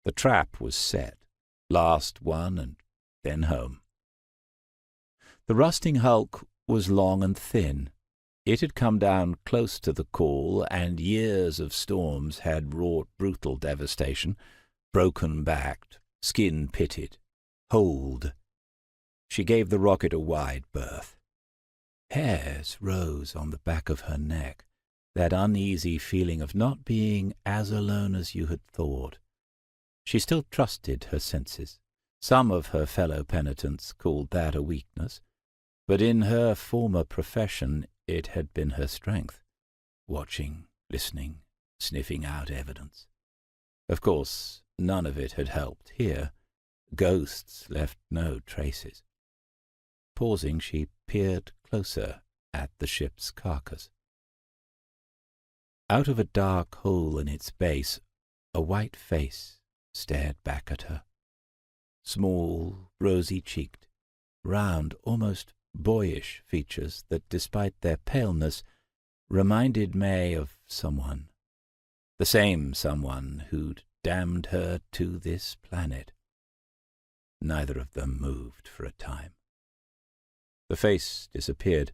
The trap was set. Last one and then home. The rusting hulk was long and thin. It had come down close to the Caul, and years of storms had wrought brutal devastation, broken-backed, skin-pitted, holed. She gave the rocket a wide berth. Hairs rose on the back of her neck, that uneasy feeling of not being as alone as you had thought. She still trusted her senses. Some of her fellow penitents called that a weakness, but in her former profession it had been her strength, watching, listening, sniffing out evidence. Of course, none of it had helped here. Ghosts left no traces. Pausing, she peered closer at the ship's carcass. Out of a dark hole in its base, a white face stared back at her. Small, rosy-cheeked, round, almost boyish features that, despite their paleness, reminded May of someone. The same someone who'd damned her to this planet. Neither of them moved for a time. The face disappeared,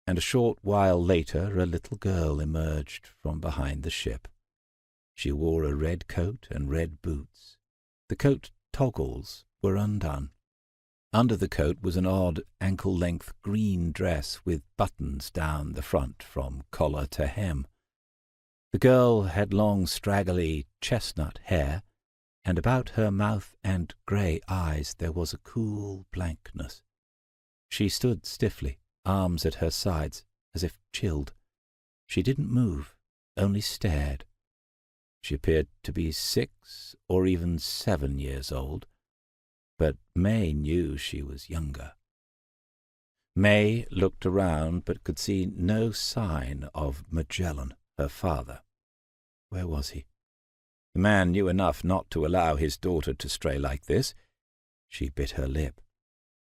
and a short while later a little girl emerged from behind the ship. She wore a red coat and red boots. The coat toggles were undone. Under the coat was an odd ankle-length green dress with buttons down the front from collar to hem. The girl had long, straggly, chestnut hair, and about her mouth and grey eyes there was a cool blankness. She stood stiffly, arms at her sides, as if chilled. She didn't move, only stared. She appeared to be 6 or even 7 years old, but May knew she was younger. May looked around but could see no sign of Magellan, her father. Where was he? The man knew enough not to allow his daughter to stray like this. She bit her lip.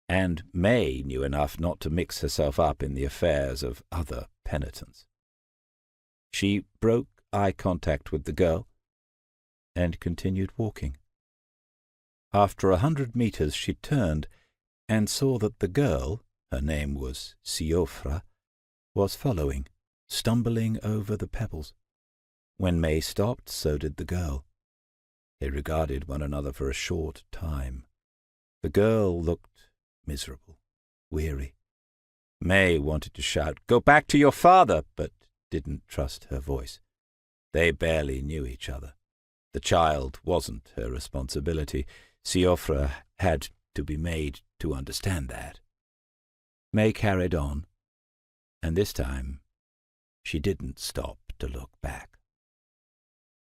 And May knew enough not to mix herself up in the affairs of other penitents. She broke eye contact with the girl and continued walking. After 100 meters she turned and saw that the girl, her name was Siofra, was following, stumbling over the pebbles. When May stopped, so did the girl. They regarded one another for a short time. The girl looked miserable, weary. May wanted to shout, "Go back to your father," but didn't trust her voice. They barely knew each other. The child wasn't her responsibility. Siofra had to be made to understand that. May carried on, and this time she didn't stop to look back.